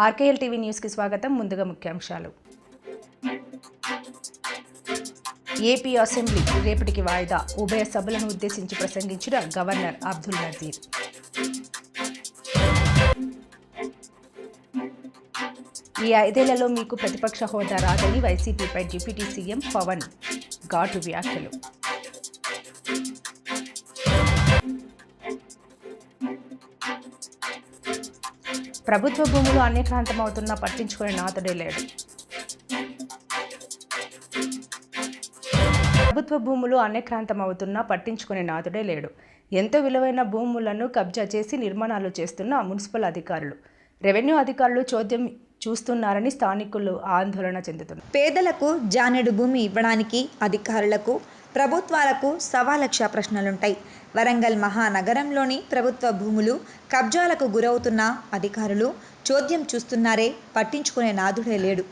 ఆర్కేఎల్ TV news కి స్వాగతం. ముందుగా ముఖ్యాంశాలు. ఏపీ అసెంబ్లీ రేపటికి వాయిదా. ఉభయ సభలను ఉద్దేశించి ప్రసంగించిన గవర్నర్ అబ్దుల్ నజీర్. ఈ 5 ఏళ్లలో మీకు ప్రతిపక్ష హోదా రాదని వైసీపీపై డిప్యూటీ సీఎం పవన్ ఘాటు వ్యాఖ్యలు. ప్రభుత్వ భూములు అన్యక్రాంతమవుతున్నా పట్టించుకునే నాథుడే లేడు. ప్రభుత్వ భూములు అన్యక్రాంతమవుతున్నా పట్టించుకునే నాథుడే లేడు. ఎంతో విలువైన భూములను కబ్జా చేసి నిర్మాణాలు చేస్తున్న మున్సిపల్ అధికారులు, రెవెన్యూ అధికారులు చోద్యం చూస్తున్నారని స్థానికులు ఆందోళన చెందుతున్నారు. పేదలకు జానెడు భూమి ఇవ్వడానికి అధికారులకు, ప్రభుత్వాలకు 1,00,000 ప్రశ్నలుంటాయి. వరంగల్ మహానగరంలోని ప్రభుత్వ భూములు కబ్జాలకు గురవుతున్న అధికారులు చోద్యం చూస్తున్నారే, పట్టించుకునే నాథుడే లేడు.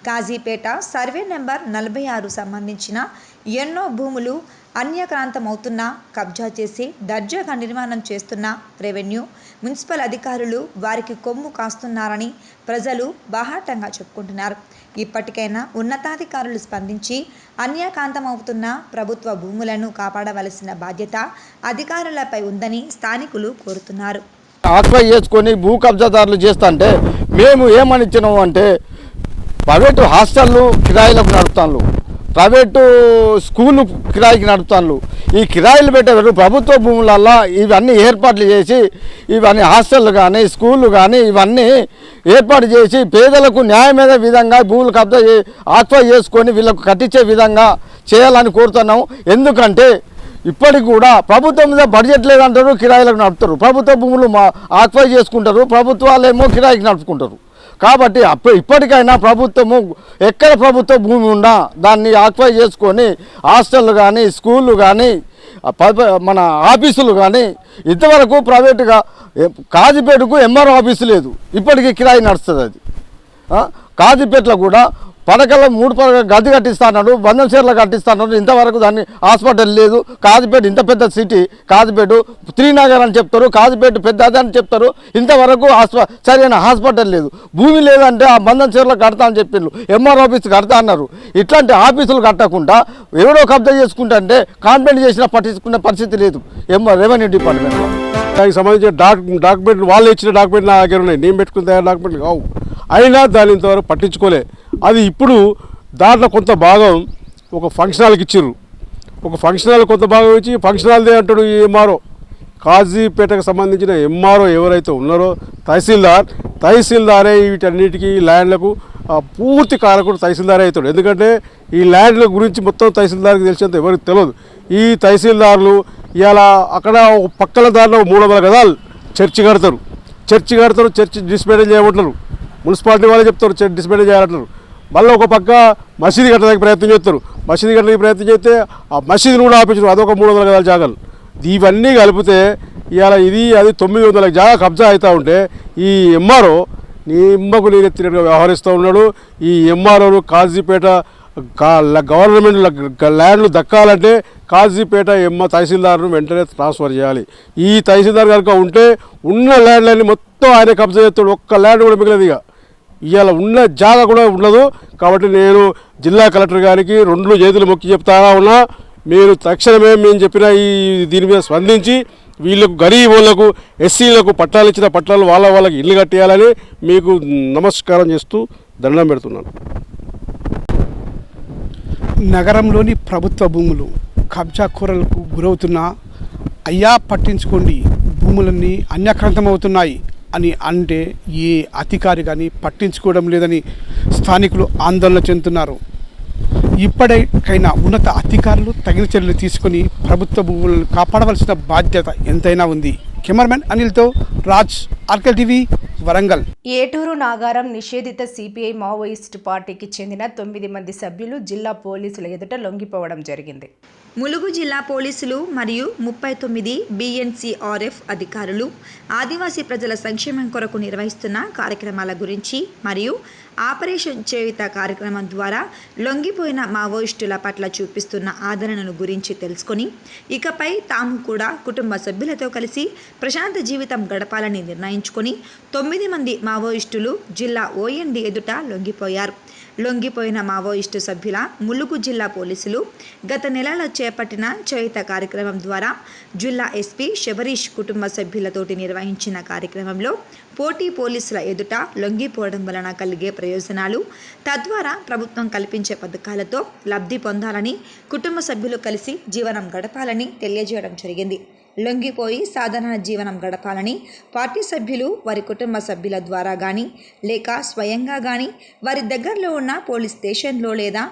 కాజీపేట సర్వే నెంబర్ 46 సంబంధించిన ఎన్నో భూములు అన్యక్రాంతమవుతున్నా కబ్జా చేసి దర్జాగా నిర్మాణం చేస్తున్న రెవెన్యూ, మున్సిపల్ అధికారులు వారికి కొమ్ము కాస్తున్నారని ప్రజలు బాహాటంగా చెప్పుకుంటున్నారు. ఇప్పటికైనా ఉన్నతాధికారులు స్పందించి అన్యక్రాంతమవుతున్న ప్రభుత్వ భూములను కాపాడవలసిన బాధ్యత అధికారులపై ఉందని స్థానికులు కోరుతున్నారు. ఆక్వై చేసుకొని భూ కబ్జాదారులు చేస్తుంటే మేము ఏమని ఇచ్చినాము అంటే, ప్రైవేటు హాస్టళ్ళు కిరాయిలకు నడుపుతాను, ప్రైవేటు స్కూళ్ళు కిరాయికి నడుపుతాను. ఈ కిరాయిలు పెట్టేవారు ప్రభుత్వ భూములల్లో ఇవన్నీ ఏర్పాట్లు చేసి, ఇవన్నీ హాస్టళ్ళు కానీ స్కూళ్ళు కానీ ఇవన్నీ ఏర్పాటు చేసి పేదలకు న్యాయమైన విధంగా భూములు కబ్జా ఆక్వై చేసుకొని వీళ్ళకు కట్టించే విధంగా చేయాలని కోరుతున్నాం. ఎందుకంటే ఇప్పటికి కూడా ప్రభుత్వం మీద బడ్జెట్ లేదంటారు, కిరాయిలకు నడుపుతారు. ప్రభుత్వ భూములు ఆక్వై చేసుకుంటారు, ప్రభుత్వాలేమో కిరాయికి నడుపుకుంటారు. కాబట్టి ఇప్పటికైనా ప్రభుత్వము ఎక్కడ ప్రభుత్వ భూమి ఉన్నా దాన్ని ఆక్వై చేసుకొని హాస్టళ్ళు కానీ స్కూళ్ళు కానీ మన ఆఫీసులు కానీ, ఇంతవరకు ప్రైవేటుగా కాజీపేటకు ఎంఆర్ఓ ఆఫీసు లేదు, ఇప్పటికీ కిరాయి నడుస్తుంది. అది కాజీపేటలో కూడా పడకల్లో 3 పడకల గది కట్టిస్తాడు, బంధం చీరలు కట్టిస్తాడు, ఇంతవరకు దాన్ని హాస్పిటల్ లేదు. కాజీపేట ఇంత పెద్ద సిటీ, కాజీపేట త్రీనగర్ అని చెప్తారు, కాజీపేట పెద్దది అని చెప్తారు, ఇంతవరకు సరైన హాస్పిటల్ లేదు. భూమి లేదంటే ఆ బంధం చీరలు కడతా అని చెప్పిండ్రు, ఎంఆర్ ఆఫీస్ కడతా అన్నారు. ఇట్లాంటి ఆఫీసులు కట్టకుండా ఎవడో కబ్జా చేసుకుంటే కాంప్లైంట్ చేసినా పట్టించుకునే పరిస్థితి లేదు రెవెన్యూ డిపార్ట్మెంట్లో. దానికి సంబంధించిన డాక్యుమెంట్ వాళ్ళు ఇచ్చిన డాక్యుమెంట్ నా దగ్గర ఉన్నాయి, నేను పెట్టుకున్న డాక్యుమెంట్లు కావు. అయినా దాన్ని ఇంతవరకు పట్టించుకోలే. అది ఇప్పుడు దాంట్లో కొంత భాగం ఒక ఫంక్షన్ హాల్కి ఇచ్చిర్రు, ఒక ఫంక్షన్ హాల్ కొంత భాగం ఇచ్చి ఫంక్షన్ హాల్దే అంటాడు ఈ ఎంఆర్ఓ. కాజీపేటకు సంబంధించిన ఎంఆర్ఓ ఎవరైతే ఉన్నారో తహసీల్దారే వీటన్నిటికీ ల్యాండ్లకు పూర్తి కారకుడు తహసీల్దారే అవుతాడు. ఎందుకంటే ఈ ల్యాండ్ల గురించి మొత్తం తహసీల్దార్కి తెలిసేంత ఎవరికి తెలియదు. ఈ తహసీల్దార్లు ఇలా అక్కడ పక్కన దాంట్లో 300 గదాలు చర్చి కడతారు, చర్చి డిస్మెంటల్ చేయమంటారు. మున్సిపాలిటీ వాళ్ళే చెప్తారు డిస్మెంటల్ చేయాలంటారు. మళ్ళీ ఒక పక్క మసీదు కట్టడానికి ప్రయత్నం చేస్తారు, మసీదు కట్టడానికి ప్రయత్నం చేస్తే ఆ మసీదును కూడా ఆపించారు, అదొక 300 గదాల జాగాలు. ఇవన్నీ కలిపితే ఇవాళ ఇది అది 900 జాగా కబ్జా అవుతూ ఉంటే ఈ ఎంఆర్ఓ నిమ్మకు నీరెత్తినట్టుగా వ్యవహరిస్తూ ఉన్నాడు. ఈ ఎంఆర్ఓను కాజీపేట గవర్నమెంట్ ల్యాండ్లు దక్కాలంటే కాజీపేట తహసీల్దార్ను వెంటనే ట్రాన్స్ఫర్ చేయాలి. ఈ తహసీల్దార్ కనుక ఉంటే ఉన్న ల్యాండ్లన్నీ మొత్తం ఆయన కబ్జా చేస్తాడు, ఒక్క ల్యాండ్ కూడా మిగిలేదు. ఇవాళ ఉన్న జాగా కూడా ఉండదు. కాబట్టి నేను జిల్లా కలెక్టర్ గారికి 2 చేతులు మొక్కి చెప్తా ఉన్నా, మీరు తక్షణమే మేము చెప్పిన దీని మీద స్పందించి వీళ్ళకు గరీబులకు ఎస్సీలకు పట్టాలు ఇచ్చిన పట్టాలు వాళ్ళకి ఇల్లు కట్టేయాలని మీకు నమస్కారం చేస్తూ దండం పెడుతున్నాను. నగరంలోని ప్రభుత్వ భూములు కబ్జా కూరలకు గురవుతున్నా అయ్యా పట్టించుకోండి, భూములన్నీ అన్యక్రాంతమవుతున్నాయి అని అంటే ఏ అధికారి కానీ పట్టించుకోవడం లేదని స్థానికులు ఆందోళన చెందుతున్నారు. ఇప్పటికైనా ఉన్నత అధికారులు తగిన చర్యలు తీసుకొని ప్రభుత్వ భూములను కాపాడవలసిన బాధ్యత ఎంతైనా ఉంది. కెమెరామెన్ అనిల్తో రాజ్, ఆర్కేఎల్ టీవీ, వరంగల్. ఏటూరు నాగారం నిషేధిత సిపిఐ మావోయిస్టు పార్టీకి చెందిన 9 మంది సభ్యులు జిల్లా పోలీసుల ఎదుట లొంగిపోవడం జరిగింది. ములుగు జిల్లా పోలీసులు మరియు 39 BNCRF అధికారులు ఆదివాసీ ప్రజల సంక్షేమం కొరకు నిర్వహిస్తున్న కార్యక్రమాల గురించి మరియు ఆపరేషన్ చేయుత కార్యక్రమం ద్వారా లొంగిపోయిన మావోయిస్టుల పట్ల చూపిస్తున్న ఆదరణను గురించి తెలుసుకొని ఇకపై తాము కూడా కుటుంబ సభ్యులతో కలిసి ప్రశాంత జీవితం గడపాలని నిర్ణయించారు. బనాయించుకొని 9 మంది మావోయిస్టులు జిల్లా ఓఎన్డి ఎదుట లొంగిపోయారు. లొంగిపోయిన మావోయిస్టు సభ్యుల ములుగు జిల్లా పోలీసులు గత నెలలో చేపట్టిన చేయుత కార్యక్రమం ద్వారా జిల్లా ఎస్పీ శబరీష్ కుటుంబ సభ్యులతోటి నిర్వహించిన కార్యక్రమంలో పోటీ పోలీసుల ఎదుట లొంగిపోవడం వలన కలిగే ప్రయోజనాలు, తద్వారా ప్రభుత్వం కల్పించే పథకాలతో లబ్ధి పొందాలని, కుటుంబ సభ్యులు కలిసి జీవనం గడపాలని తెలియజేయడం జరిగింది. లొంగిపోయి సాధారణ జీవనం గడపాలని పార్టీ సభ్యులు వారి కుటుంబ సభ్యుల ద్వారా కానీ లేక స్వయంగా కానీ వారి దగ్గరలో ఉన్న పోలీస్ స్టేషన్లో లేదా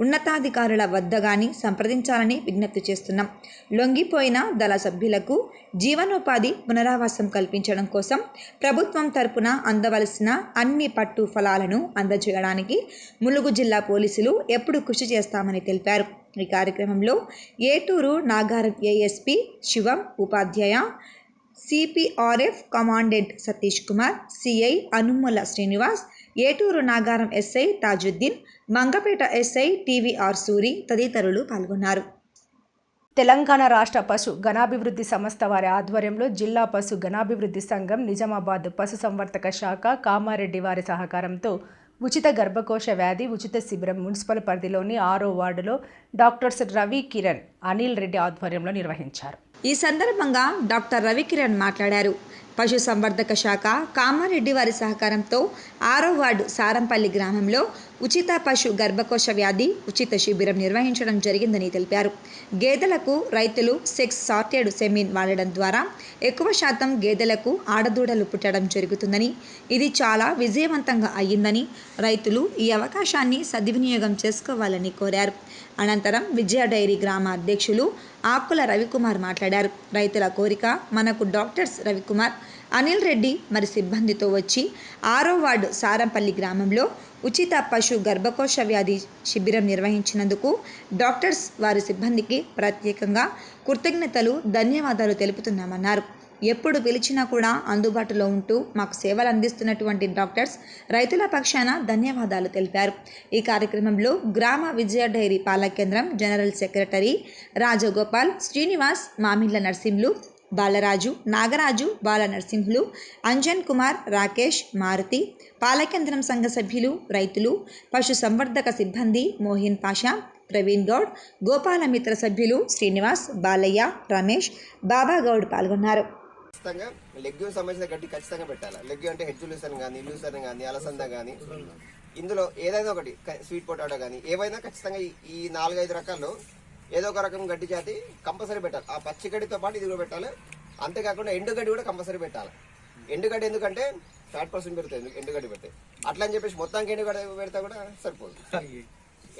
ఉన్నతాధికారుల వద్ద కానీ సంప్రదించాలని విజ్ఞప్తి చేస్తున్నాం. లొంగిపోయిన దళ సభ్యులకు జీవనోపాధి పునరావాసం కల్పించడం కోసం ప్రభుత్వం తరపున అందవలసిన అన్ని పట్టు ఫలాలను అందజేయడానికి ములుగు జిల్లా పోలీసులు ఎప్పుడు కృషి చేస్తామని తెలిపారు. ఈ కార్యక్రమంలో ఏటూరు Nagaram ASP Shivam Upadhyay, CRPF commandant Satish Kumar, CI Anumalla Srinivas, Eturu Nagaram SI Tajuddin, Mangapeta SI TVR Suri తదితరులు పాల్గొన్నారు. తెలంగాణ రాష్ట్ర పశు గణాభివృద్ధి సంస్థ వారి ఆధ్వర్యంలో జిల్లా పశు గణాభివృద్ధి సంఘం, నిజామాబాద్ పశు సంవర్ధక శాఖ, కామారెడ్డి వారి సహకారంతో ఉచిత గర్భకోశ వ్యాధి ఉచిత శిబిరం మున్సిపల్ పరిధిలోని 6వ వార్డులో డాక్టర్స్ రవి కిరణ్, అనిల్ రెడ్డి ఆధ్వర్యంలో నిర్వహించారు. ఈ సందర్భంగా డాక్టర్ రవికిరణ్ మాట్లాడారు. పశు సంవర్ధక శాఖ, కామారెడ్డి వారి సహకారంతో 6వ వార్డు సారంపల్లి గ్రామంలో ఉచిత పశు గర్భకోశ వ్యాధి ఉచిత శిబిరం నిర్వహించడం జరిగిందని తెలిపారు. గేదెలకు రైతులు సెక్స్ సార్టెడ్ సెమీన్ వాడడం ద్వారా ఎక్కువ శాతం గేదెలకు ఆడదూడలు పుట్టడం జరుగుతుందని, ఇది చాలా విజయవంతంగా అయ్యిందని, రైతులు ఈ అవకాశాన్ని సద్వినియోగం చేసుకోవాలని కోరారు. అనంతరం విజయ డైరీ గ్రామ అధ్యక్షులు ఆకుల రవికుమార్ మాట్లాడారు. రైతుల కోరిక మనకు డాక్టర్స్ రవికుమార్, అనిల్ రెడ్డి మరి సిబ్బందితో వచ్చి 6వ వార్డు సారంపల్లి గ్రామంలో ఉచిత పశు గర్భకోశ వ్యాధి శిబిరం నిర్వహించినందుకు డాక్టర్స్ వారి సిబ్బందికి ప్రత్యేకంగా కృతజ్ఞతలు, ధన్యవాదాలు తెలుపుతున్నామన్నారు. ఎప్పుడు పిలిచినా కూడా అందుబాటులో ఉంటూ మాకు సేవలు అందిస్తున్నటువంటి డాక్టర్స్ రైతుల పక్షాన ధన్యవాదాలు తెలిపారు. ఈ కార్యక్రమంలో గ్రామ విజయ డైరీ పాల కేంద్రం జనరల్ సెక్రటరీ రాజగోపాల్, శ్రీనివాస్, మామిళ్ళ నర్సింహులు, బాలరాజు, నాగరాజు, బాల నరసింహులు, అంజన్ కుమార్, రాకేష్, మారుతి, పాలకేంద్రం సంఘ సభ్యులు, రైతులు, పశు సంవర్ధక సిబ్బంది మోహిన్ పాషా, ప్రవీణ్ గౌడ్, గోపాలమిత్ర సభ్యులు శ్రీనివాస్, బాలయ్య, రమేష్, బాబాగౌడ్ పాల్గొన్నారు. ఖచ్చితంగా లెగ్యూన్ సంబంధించిన గడ్డి ఖచ్చితంగా పెట్టాలి. లెగ్యూ అంటే హెడ్జులూసన్ కానీ, లూసన్ కానీ, అలసంద కానీ, ఇందులో ఏదైనా ఒకటి స్వీట్ పొటాటో కానీ ఏవైనా ఖచ్చితంగా ఈ 4-5 రకాల్లో ఏదో ఒక రకం గడ్డి జాతి కంపల్సరీ పెట్టాలి. ఆ పచ్చి గడ్డితో పాటు ఇది కూడా పెట్టాలి. అంతేకాకుండా ఎండుగడ్డి కూడా కంపల్సరీ పెట్టాలి. ఎండుగడ్డి ఎందుకంటే ఫ్యాట్ పర్సెంట్ పెరుగుతుంది ఎండుగడ్డి పెడితే. అట్లా అని చెప్పేసి మొత్తానికి ఎండుగడ్డి పెడితే కూడా సరిపోదు.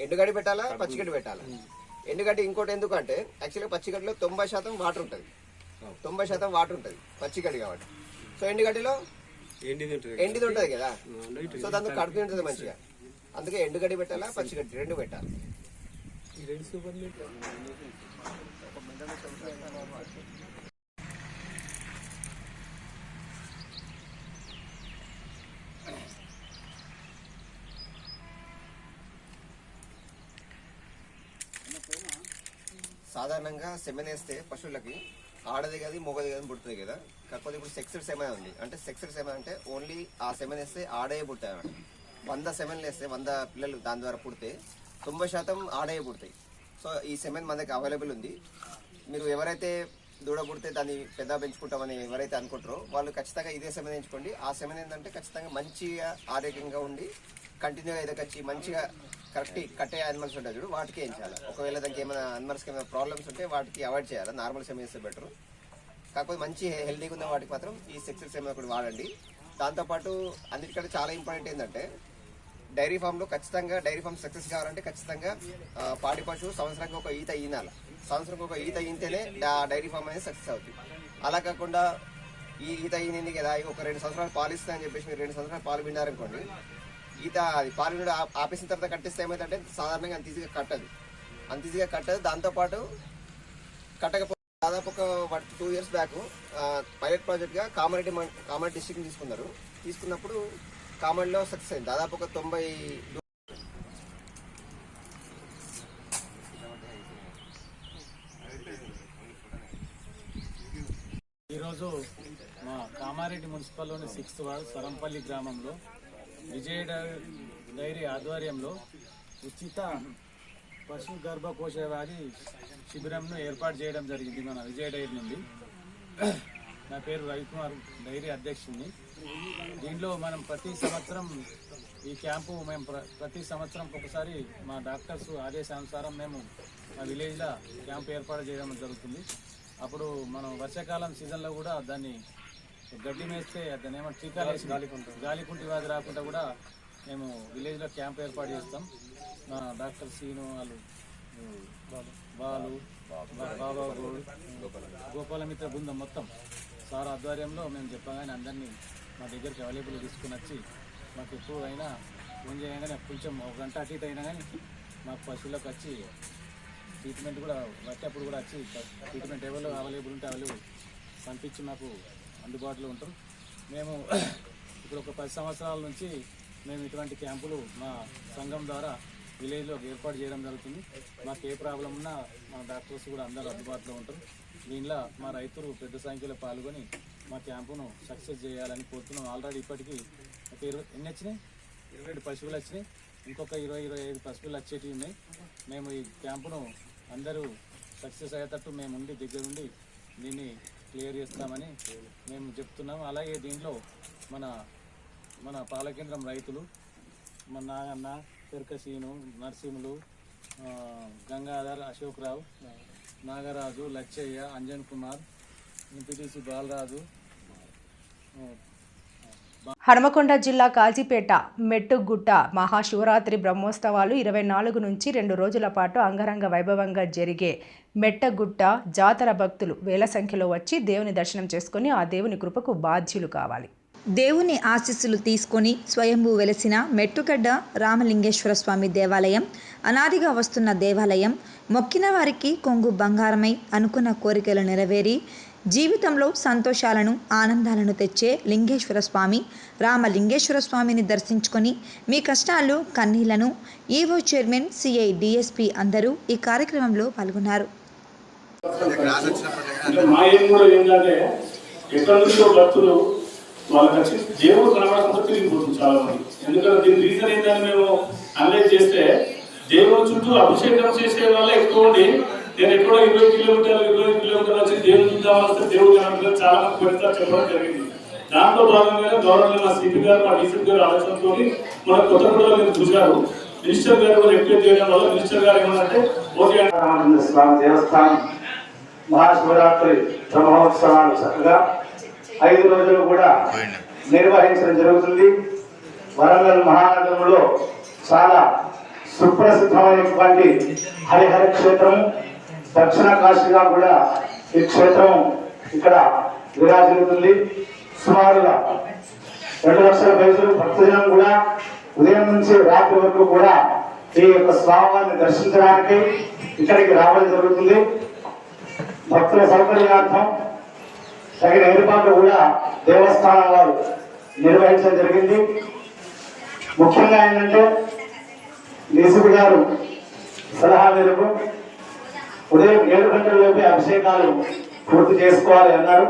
ఎండుగడ్డి పెట్టాలా, పచ్చిగడ్డి పెట్టాలి. ఎండుగడ్డి ఇంకోటి ఎందుకంటే యాక్చువల్గా పచ్చిగడ్డిలో 90% వాటర్ ఉంటుంది. 90% వాటర్ ఉంటుంది పచ్చిగడ్డి కాబట్టి. సో ఎండుగడ్డిలో ఎండిది ఉంటుంది కదా, సో దాంతో కడుపు ఉంటుంది మంచిగా. అందుకే ఎండుగడ్డి పెట్టాలా, పచ్చిగడ్డి రెండు పెట్టాలి. సాధారణంగా సెమెన్ వేస్తే పశువులకి ఆడది కదా మొగది కదా పుడుతుంది కదా. కాకపోతే ఇప్పుడు సెక్స్డ్ సెమెన్ ఉంది. అంటే సెక్స్డ్ సెమెన్ అంటే ఓన్లీ ఆ సెమెన్ వేస్తే ఆడే పుడతాయి అన్నమాట. 100 సెమెన్లు వేస్తే 100 పిల్లలు దాని ద్వారా పుడితే 90% ఆడే పుడతాయి. సో ఈ సెమెన్ మన దగ్గర అవైలబుల్ ఉంది. మీరు ఎవరైతే దూడ పుడితే దాన్ని పెద్ద పెంచుకుంటామని ఎవరైతే అనుకుంటారో వాళ్ళు ఖచ్చితంగా ఇదే సెమెన్ ఎంచుకోండి. ఆ సెమెన్ ఏంటంటే ఖచ్చితంగా మంచిగా ఆరోగ్యంగా ఉండి కంటిన్యూగా ఎదకొచ్చి మంచిగా కరెక్ట్ కట్టే యానిమల్స్ ఉంటాయి చూడు, వాటికి ఏం చేయాలి. ఒకవేళ దానికి ఏమైనా అనిమల్స్కి ఏమైనా ప్రాబ్లమ్స్ ఉంటే వాటికి అవాయిడ్ చేయాలి. నార్మల్ సెమెన్ వేస్తే బెటర్. కాకపోతే మంచి హెల్తీగా ఉన్న వాటికి మాత్రం ఈ సెక్స్డ్ సెమెన్ ఒకటి వాడండి. దాంతోపాటు అన్నిటికంటే చాలా ఇంపార్టెంట్ ఏంటంటే డైరీ ఫామ్లో ఖచ్చితంగా డైరీ ఫామ్ సక్సెస్ కావాలంటే ఖచ్చితంగా పాడి పశువు సంవత్సరానికి ఒక ఈత ఈనాలి. సంవత్సరానికి ఒక ఈత ఈంతేనే డైరీ ఫామ్ అనేది సక్సెస్ అవుతుంది. అలా కాకుండా ఈ ఈత ఈనింది కదా ఒక 2 సంవత్సరాలు పాలు ఇస్తాయని చెప్పేసి మీరు 2 సంవత్సరాలు పాలు విన్నారనుకోండి, ఈత అది పాలు కూడా ఆపేసిన తర్వాత కట్టిస్తే ఏమవుతుందంటే సాధారణంగా అంత ఈజీగా కట్టదు. దాంతోపాటు కట్టకపోతే దాదాపు ఒక 2 years బ్యాక్ పైలట్ ప్రాజెక్ట్గా కామారెడ్డి డిస్ట్రిక్ట్ తీసుకున్నప్పుడు కామారెడ్డిలో సక్సెస్ అయింది. దాదాపు ఒక 90. ఈరోజు మా కామారెడ్డి కామారెడ్డి మున్సిపల్లోని 6th వార్డ్ సరంపల్లి గ్రామంలో విజయ డైరీ ఆధ్వర్యంలో ఉచిత పశు గర్భకోశ వ్యాధి శిబిరంను ఏర్పాటు చేయడం జరిగింది మన విజయ డైరీ నుండి. నా పేరు రవికుమార్, డైరీ అధ్యక్షుడిని. దీంట్లో మనం ప్రతి సంవత్సరం ఈ క్యాంపు మేము ప్రతి సంవత్సరం ఒకసారి మా డాక్టర్స్ ఆదేశానుసారం మేము మా విలేజ్లో క్యాంపు ఏర్పాటు చేయడం జరుగుతుంది. అప్పుడు మనం వర్షాకాలం సీజన్లో కూడా దాన్ని గడ్డి మేస్తే దాన్ని ఏమో టీకాలు వేసి గాలికుంటి వ్యాధి రాకుండా కూడా మేము విలేజ్లో క్యాంప్ ఏర్పాటు చేస్తాం. మా డాక్టర్ సీను వాళ్ళు బాలు బాబా గోపాలమిత్ర బృందం మొత్తం సార్ ఆధ్వర్యంలో మేము చెప్పగానే అందరినీ మా దగ్గరికి అవైలబుల్ తీసుకుని వచ్చి మాకు ఎప్పుడు అయినా ఫోన్ చేయగానే కొంచెం ఒక గంట అటు ఇటు అయినా కానీ మాకు పశువులకు వచ్చి ట్రీట్మెంట్ కూడా వచ్చేప్పుడు కూడా వచ్చి ట్రీట్మెంట్ అవైలబుల్ ఉంటే అవైలబుల్ పంపించి మాకు అందుబాటులో ఉంటారు. మేము ఇప్పుడు ఒక 10 సంవత్సరాల నుంచి మేము ఇటువంటి క్యాంపులు మా సంఘం ద్వారా విలేజ్లో ఏర్పాటు చేయడం జరుగుతుంది. మాకు ఏ ప్రాబ్లం ఉన్నా మా డాక్టర్స్ కూడా అందరూ అందుబాటులో ఉంటారు. దీనిలో మా రైతులు పెద్ద సంఖ్యలో పాల్గొని మా క్యాంపును సక్సెస్ చేయాలని కోరుతున్నాం. ఆల్రెడీ ఇప్పటికీ ఒక 22 పశువులు వచ్చినాయి. ఇంకొక 20-25 పశువులు వచ్చేటివి ఉన్నాయి. మేము ఈ క్యాంపును అందరూ సక్సెస్ అయ్యేటట్టు మేము ఉండి దగ్గరుండి దీన్ని క్లియర్ చేస్తామని మేము చెప్తున్నాము. అలాగే దీంట్లో మన పాలకేంద్రం రైతులు మన నాగన్న, పెరకసీను, నరసింహులు, గంగాధర్, అశోక్ రావు, నాగరాజు, లచ్చయ్య, అంజన్ కుమార్, ఎంపీటీసీ బాలరాజు. హనుమకొండ జిల్లా కాజీపేట మెట్టుగుట్ట మహాశివరాత్రి బ్రహ్మోత్సవాలు 24 నుంచి 2 రోజుల పాటు అంగరంగ వైభవంగా జరిగే మెట్టగుట్ట జాతర భక్తులు వేల సంఖ్యలో వచ్చి దేవుని దర్శనం చేసుకుని ఆ దేవుని కృపకు బాధ్యులు కావాలి. దేవుని ఆశీస్సులు తీసుకొని స్వయంభూ వెలసిన మెట్టుగడ్డ రామలింగేశ్వర స్వామి దేవాలయం అనాదిగా వస్తున్న దేవాలయం. మొక్కిన వారికి కొంగు బంగారమై అనుకున్న కోరికలు నెరవేరి జీవితంలో సంతోషాలను ఆనందాలను తెచ్చే లింగేశ్వర స్వామి రామలింగేశ్వర స్వామిని దర్శించుకొని మీ కష్టాలు కన్నీళ్లను ఈవో చైర్మన్ సిఐ డిఎస్పి అందరూ ఈ కార్యక్రమంలో పాల్గొన్నారు. వాళ్ళకి వచ్చి దేవుడు కనబడకుండా తిరిగిపోతుంది చాలా మంది. ఎందుకంటే దీని రీజన్ ఏంటని మేము అనలైజ్ చేస్తే దేవుడు చుట్టూ అభిషేకం చేసే వాళ్ళే ఎక్కువ ఉండి నేను ఎక్కడో 20 కిలోమీటర్లు వచ్చి దేవుడు చూద్దామని వస్తే దేవుడు కనబడలేదు చాలా మంది పెడతారు చెప్పడం జరిగింది. దాంట్లో భాగంగానే గవర్నమెంట్ మా సిపి గారు మా డీసీ గారు ఆలోచనతో మన కొత్తగూడలో మీరు చూశారు. మినిస్టర్ గారు కూడా రిక్వెస్ట్ చేయడం వల్ల మినిస్టర్ గారు ఏమన్నంటే ఓకే స్వామి దేవస్థానం మహాశివరాత్రి బ్రహ్మోత్సవాలు చక్కగా 5 రోజులు కూడా నిర్వహించడం జరుగుతుంది. వరంగల్ మహానగరంలో చాలా సుప్రసిద్ధమైనటువంటి హరిహర క్షేత్రం, దక్షిణ కాశీగా కూడా ఈ క్షేత్రం ఇక్కడ విరాజిల్లుతుంది. సుమారుగా 2 లక్షల పైసలు భక్తుజనం కూడా ఉదయం నుంచి రాత్రి వరకు కూడా ఈ యొక్క స్వామివారిని దర్శించడానికి ఇక్కడికి రావడం జరుగుతుంది. భక్తుల సౌకర్యార్థం తగిన ఏర్పాట్లు కూడా దేవస్థానం వారు నిర్వహించడం జరిగింది. ముఖ్యంగా ఏంటంటే డీసీపీ గారు సలహా మేరకు ఉదయం 7 గంటలలోపే అభిషేకాలు పూర్తి చేసుకోవాలి అన్నారు.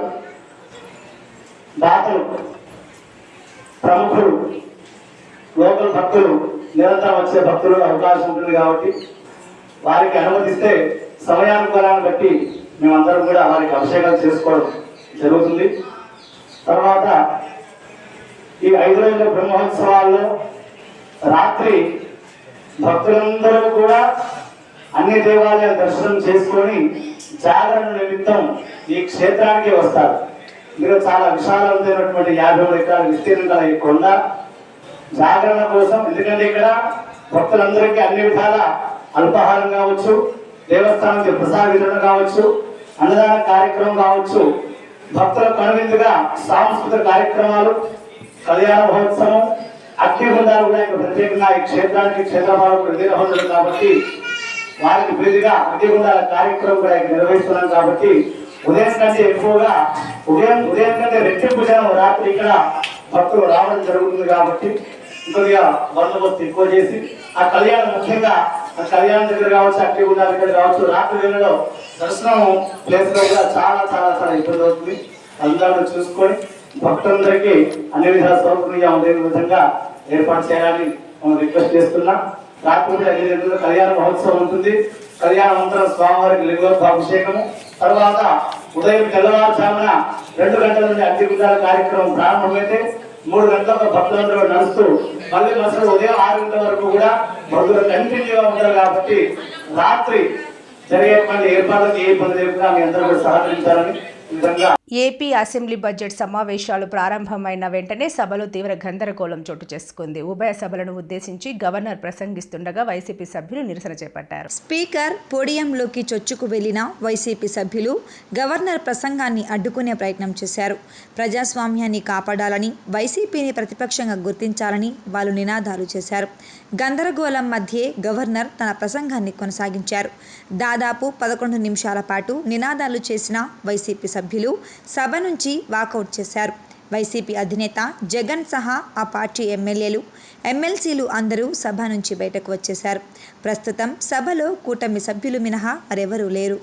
దాతలు, ప్రముఖులు, లోకల్ భక్తులు, నిరంతరం వచ్చే భక్తులు అవకాశం ఉంటుంది కాబట్టి వారికి అనుమతిస్తే సమయానుకూలాన్ని బట్టి మేమందరం కూడా వారికి అభిషేకాలు చేసుకోవడం జరుగుతుంది. తర్వాత ఈ 5 రోజుల బ్రహ్మోత్సవాల్లో రాత్రి భక్తులందరూ కూడా అన్ని దేవాలయాల దర్శనం చేసుకొని జాగరణ నిమిత్తం ఈ క్షేత్రానికి వస్తారు. ఇందులో చాలా విశాలమైనటువంటి 50 ఎకరాల విస్తీర్ణం గల ఈ కొండ జాగరణ కోసం. ఎందుకంటే ఇక్కడ భక్తులందరికీ అన్ని విధాల అల్పాహారం కావచ్చు, దేవస్థానానికి ప్రసాద వితరణ కావచ్చు, అన్నదాన కార్యక్రమం కావచ్చు, భక్తుల కనువిందుగా సాంస్కృతిక కార్యక్రమాలు, కళ్యాణ మహోత్సవం, అగ్నిగుండాలు కూడా ఇక్కడ ప్రత్యేకంగా ఈ క్షేత్రానికి క్షేత్రపాలకులు నిర్వహించడం కాబట్టి వారికి ప్రీతిగా అగ్నిగుండాల కార్యక్రమం కూడా ఇక్కడ నిర్వహిస్తున్నాం కాబట్టి ఉదయం కంటే ఎక్కువగా ఉదయం కంటే రెట్టింపు జనం రాత్రి ఇక్కడ భక్తులు రావడం జరుగుతుంది కాబట్టి ఇంకొద్దిగా బందోబస్తు ఎక్కువ చేసి ఆ కళ్యాణం ముఖ్యంగా ఆ కళ్యాణం దగ్గర కావచ్చు, అగ్నిగుండాల దగ్గర కావచ్చు, రాత్రి వేళలో దర్శనం ప్లేస్ లో కూడా చాలా చాలా చాలా ఇబ్బంది అవుతుంది. అందరూ చూసుకొని భక్తులందరికీ అన్ని విధాల సౌకర్యంగా ఉండే విధంగా ఏర్పాటు చేయాలని మనం రిక్వెస్ట్ చేస్తున్నాం. రాత్రి 5 గంటల కళ్యాణ మహోత్సవం ఉంటుంది. కళ్యాణానంతరం స్వామివారికి లింగోద్భాభిషేకము, తర్వాత ఉదయం తెల్లవారుజామున 2 గంటల నుండి అగ్నిగుండాల కార్యక్రమం ప్రారంభమైతే 3 గంటలకు భక్తులందరూ నడుస్తూ మళ్ళీ మసలు ఉదయం 6 గంటల వరకు కూడా భక్తులు కంటిన్యూగా ఉంటారు. కాబట్టి రాత్రి జరిగేటువంటి ఏర్పాట్లకు ఏ ఇబ్బంది లేకుండా మీ అందరూ కూడా సహకరించాలని ఈ విధంగా ఏపీ అసెంబ్లీ బడ్జెట్ సమావేశాలు ప్రారంభమైన వెంటనే సభలో తీవ్ర గందరగోళం చోటు చేసుకుంది. ఉభయ సభలను ఉద్దేశించి గవర్నర్ ప్రసంగిస్తుండగా వైసీపీ సభ్యులు నిరసన చేపట్టారు. స్పీకర్ పోడియంలోకి చొచ్చుకు వెళ్లిన వైసీపీ సభ్యులు గవర్నర్ ప్రసంగాన్ని అడ్డుకునే ప్రయత్నం చేశారు. ప్రజాస్వామ్యాన్ని కాపాడాలని, వైసీపీని ప్రతిపక్షంగా గుర్తించాలని వాళ్ళు నినాదాలు చేశారు. గందరగోళం మధ్యే గవర్నర్ తన ప్రసంగాన్ని కొనసాగించారు. దాదాపు 11 నిమిషాల పాటు నినాదాలు చేసిన వైసీపీ సభ్యులు సభ నుంచి వాకౌట్ చేశారు. వైసీపీ అధినేత జగన్ సహా ఆ పార్టీ ఎమ్మెల్యేలు, ఎమ్మెల్సీలు అందరూ సభ నుంచి బయటకు వచ్చేశారు. ప్రస్తుతం సభలో కూటమి సభ్యులు మినహా మరెవరూ లేరు.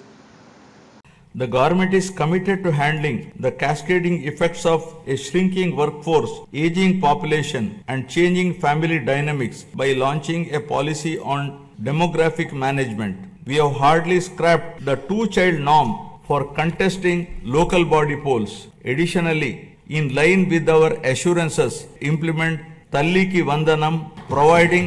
The government is committed to handling the cascading effects of a shrinking workforce, aging population, and changing family dynamics by launching a policy on demographic management. We have hardly scrapped the 2-child norm for contesting local body polls. Additionally, in line with our assurances, implement Talliki Vandanam, providing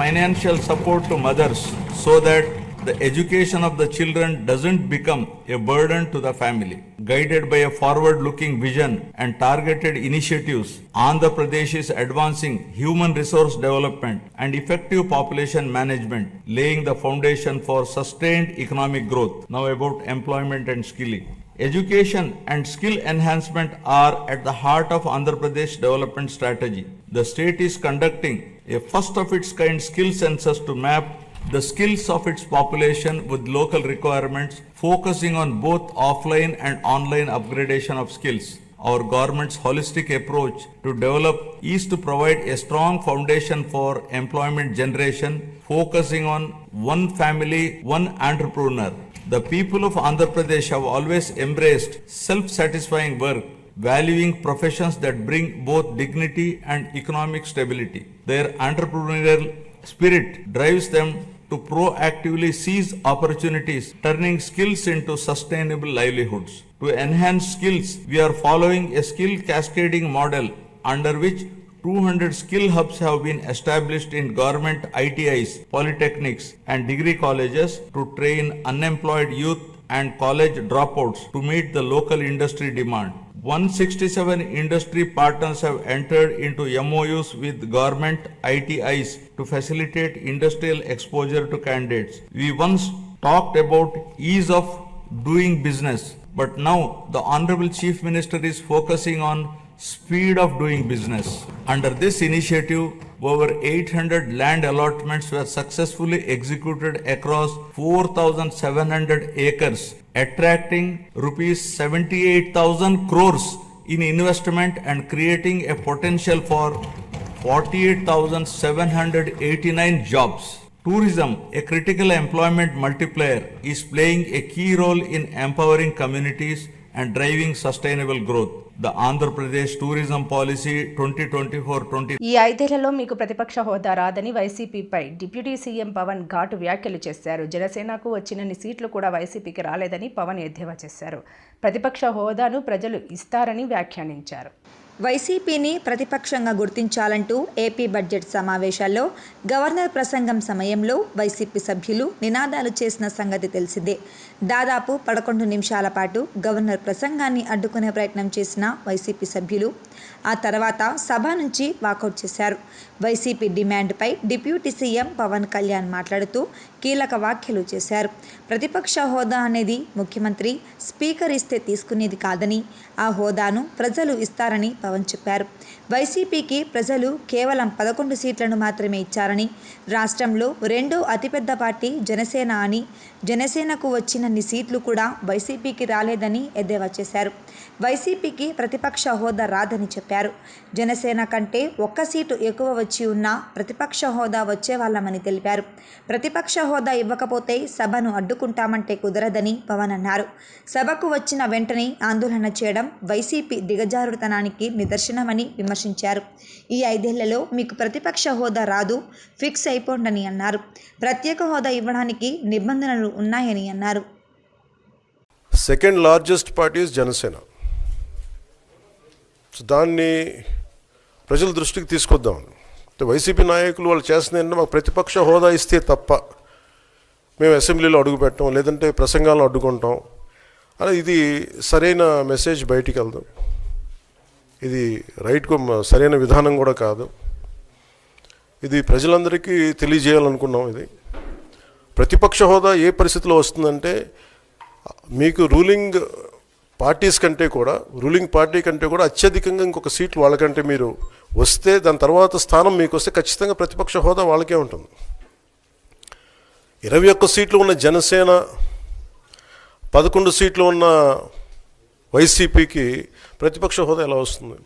financial support to mothers so that the education of the children doesn't become a burden to the family. Guided by a forward-looking vision and targeted initiatives, Andhra Pradesh is advancing human resource development and effective population management, laying the foundation for sustained economic growth. Now about employment and skilling. Education and skill enhancement are at the heart of Andhra Pradesh development strategy. The state is conducting a first of its kind skill census to map the skills of its population with local requirements, focusing on both offline and online upgradation of skills. Our government's holistic approach to develop is to provide a strong foundation for employment generation, focusing on one family, one entrepreneur. The people of Andhra Pradesh have always embraced self-satisfying work, valuing professions that bring both dignity and economic stability. Their entrepreneurial spirit drives them to proactively seize opportunities, turning skills into sustainable livelihoods. To enhance skills, we are following a skill cascading model under which 200 skill hubs have been established in government ITIs, polytechnics and degree colleges to train unemployed youth and college dropouts to meet the local industry demand. 167 industry partners have entered into MOUs with government ITIs to facilitate industrial exposure to candidates. We once talked about ease of doing business, but now the Honorable Chief Minister is focusing on speed of doing business. Under this initiative, over 800 land allotments were successfully executed across 4,700 acres, attracting rupees 78,000 crores in investment and creating a potential for 48,789 jobs. Tourism, a critical employment multiplier, is playing a key role in empowering communities and driving sustainable growth. The Andhra Pradesh Tourism Policy 2024-20. ఈ 5 ఏళ్లలో మీకు ప్రతిపక్ష హోదా రాదని వైసీపీపై deputy CM Pawan ఘాటు వ్యాఖ్యలు చేశారు. జనసేనకు వచ్చినన్ని సీట్లు కూడా వైసీపీకి రాలేదని పవన్ ఎద్దేవా చేశారు. ప్రతిపక్ష హోదాను ప్రజలు ఇస్తారని వ్యాఖ్యానించారు. వైసీపీని ప్రతిపక్షంగా గుర్తించాలంటూ ఏపీ బడ్జెట్ సమావేశాల్లో గవర్నర్ ప్రసంగం సమయంలో వైసీపీ సభ్యులు నినాదాలు చేసిన సంగతి తెలిసిందే. దాదాపు 11 నిమిషాల పాటు గవర్నర్ ప్రసంగాన్ని అడ్డుకునే ప్రయత్నం చేసిన వైసీపీ సభ్యులు ఆ తర్వాత సభ నుంచి వాకౌట్ చేశారు. వైసీపీ డిమాండ్పై డిప్యూటీ సీఎం పవన్ కళ్యాణ్ మాట్లాడుతూ కీలక వ్యాఖ్యలు చేశారు. ప్రతిపక్ష హోదా అనేది ముఖ్యమంత్రి, స్పీకర్ ఇస్తే తీసుకునేది కాదని, ఆ హోదాను ప్రజలు ఇస్తారని పవన్ చెప్పారు. వైసీపీకి ప్రజలు కేవలం 11 సీట్లను మాత్రమే ఇచ్చారని, రాష్ట్రంలో రెండో అతిపెద్ద పార్టీ జనసేన అని, జనసేనకు వచ్చినన్ని సీట్లు కూడా వైసీపీకి రాలేదని ఎద్దేవా చేశారు. వైసీపీకి ప్రతిపక్ష హోదా రాదని చెప్పారు. జనసేన కంటే 1 సీటు ఎక్కువ వచ్చి ఉన్నా ప్రతిపక్ష హోదా వచ్చేవాళ్ళమని తెలిపారు. ప్రతిపక్ష హోదా ఇవ్వకపోతే సభను అడ్డుకుంటామంటే కుదరదని పవన్ అన్నారు. సభకు వచ్చిన వెంటనే ఆందోళన చేయడం వైసీపీ దిగజారుతనానికి నిదర్శనమని విమర్శించారు. ఈ 5 ఏళ్లలో మీకు ప్రతిపక్ష హోదా రాదు, ఫిక్స్ అయిపోండని అన్నారు. ప్రత్యేక హోదా ఇవ్వడానికి నిబంధనలు ఉన్నాయని అన్నారు. Second largest party is Janasena. So దాన్ని ప్రజల దృష్టికి తీసుకొద్దాం. వైసీపీ నాయకులు వాళ్ళు చేస్తుంది ఏంటంటే మాకు ప్రతిపక్ష హోదా ఇస్తే తప్ప మేము అసెంబ్లీలో అడుగుపెట్టం, లేదంటే ప్రసంగాలను అడ్డుకుంటాం అని. ఇది సరైన మెసేజ్ బయటికి వెళ్దాం. ఇది సరైన విధానం కూడా కాదు. ఇది ప్రజలందరికీ తెలియజేయాలనుకున్నాం. ఇది ప్రతిపక్ష హోదా ఏ పరిస్థితిలో వస్తుందంటే మీకు రూలింగ్ పార్టీ కంటే కూడా అత్యధికంగా ఇంకొక సీట్లు వాళ్ళకంటే మీరు వస్తే దాని తర్వాత స్థానం మీకు వస్తే ఖచ్చితంగా ప్రతిపక్ష హోదా వాళ్ళకే ఉంటుంది. 21 సీట్లు ఉన్న జనసేన, 11 సీట్లు ఉన్న వైసీపీకి ప్రతిపక్ష హోదా ఎలా వస్తుంది?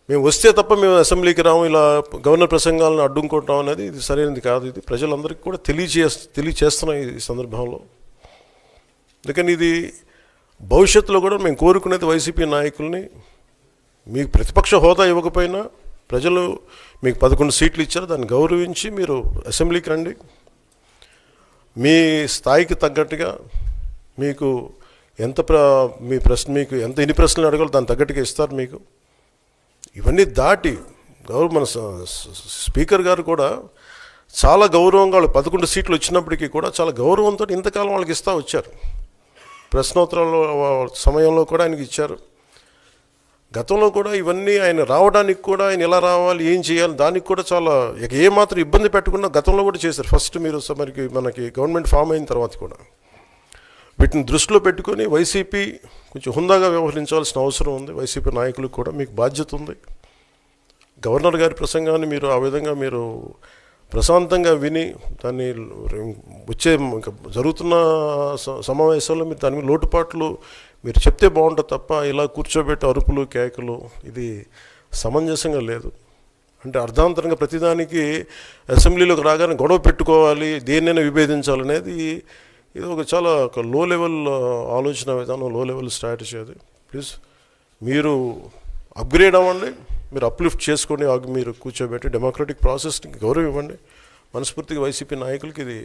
మేము వస్తే తప్ప మేము అసెంబ్లీకి రాము, ఇలా గవర్నర్ ప్రసంగాలను అడ్డుకుంటాం అనేది ఇది సరైనది కాదు. ఇది ప్రజలందరికీ కూడా తెలియచేస్తున్నాం ఈ సందర్భంలో. అందుకని ఇది భవిష్యత్తులో కూడా మేము కోరుకునేది వైసీపీ నాయకుల్ని, మీకు ప్రతిపక్ష హోదా ఇవ్వకపోయినా ప్రజలు మీకు 11 సీట్లు ఇచ్చారు, దాన్ని గౌరవించి మీరు అసెంబ్లీకి రండి. మీ స్థాయికి తగ్గట్టుగా మీకు మీకు ఎన్ని ప్రశ్నలు అడగాలో దాని తగ్గట్టుగా ఇస్తారు మీకు. ఇవన్నీ దాటి మన స్పీకర్ గారు కూడా చాలా గౌరవంగా వాళ్ళు 11 సీట్లు వచ్చినప్పటికీ కూడా చాలా గౌరవంతో ఇంతకాలం వాళ్ళకి ఇస్తూ వచ్చారు. ప్రశ్నోత్తరాల సమయంలో కూడా ఆయనకి ఇచ్చారు. గతంలో కూడా ఇవన్నీ ఆయన రావడానికి కూడా ఆయన ఎలా రావాలి, ఏం చేయాలి, దానికి కూడా చాలా ఏమాత్రం ఇబ్బంది పెట్టకుండా గతంలో కూడా చేశారు. ఫస్ట్ మీరు మనకి గవర్నమెంట్ ఫామ్ అయిన తర్వాత కూడా వీటిని దృష్టిలో పెట్టుకొని వైసీపీ కొంచెం హుందాగా వ్యవహరించాల్సిన అవసరం ఉంది. వైసీపీ నాయకులకు కూడా మీకు బాధ్యత ఉంది. గవర్నర్ గారి ప్రసంగాన్ని మీరు ఆ విధంగా మీరు ప్రశాంతంగా విని దాన్ని వచ్చే జరుగుతున్న సమావేశాల్లో మీరు దాని లోటుపాట్లు మీరు చెప్తే బాగుంటుంది తప్ప ఇలా కూర్చోబెట్టి అరుపులు కేకలు ఇది సమంజసంగా లేదు. అంటే అర్ధాంతరంగా ప్రతిదానికి అసెంబ్లీలోకి రాగానే గొడవ పెట్టుకోవాలి, దేన్నైనా విభేదించాలనేది ఇది చాలా లో లెవెల్ ఆలోచన విధానం, లో లెవెల్ స్ట్రాటజీ. అది ప్లీజ్ మీరు అప్గ్రేడ్ అవ్వండి, మీరు అప్లిఫ్ట్ చేసుకోండి, మీరు కూర్చోబెట్టి డెమోక్రటిక్ ప్రాసెస్ని గౌరవం ఇవ్వండి. మనస్ఫూర్తిగా వైసీపీ నాయకులకి ఇది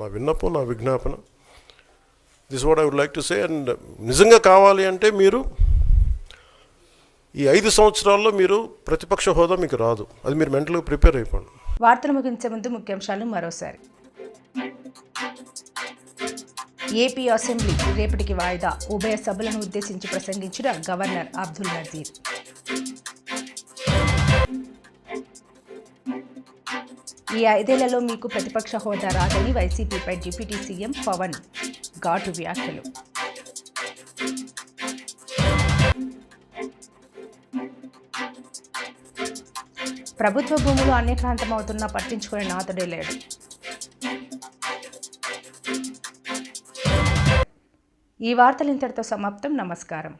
నా విన్నపం, నా విజ్ఞాపన. This what I would like to say. And నిజంగా కావాలి అంటే మీరు ఈ 5 సంవత్సరాల్లో మీరు ప్రతిపక్ష హోదా మీకు రాదు, అది మీరు మెంటల్గా ప్రిపేర్ అయిపోండి. వార్తలు ముగించే ముందు ముఖ్యాంశాలు మరోసారి. ఏపీ అసెంబ్లీ రేపటికి వాయిదా, ఉభయ సభలను ఉద్దేశించి ప్రసంగించిన గవర్నర్ అబ్దుల్ నజీర్. ఈ 5 ఏళ్లలో మీకు ప్రతిపక్ష హోదా రాదని వైసీపీపై డిప్యూటీ సీఎం పవన్ ఘాటు వ్యాఖ్యలు. ప్రభుత్వ భూములు అన్యక్రాంతమవుతున్నా పట్టించుకునే నాథుడే లేడు. ఈ వార్తలు ఇంతటితో సమాప్తం. నమస్కారం.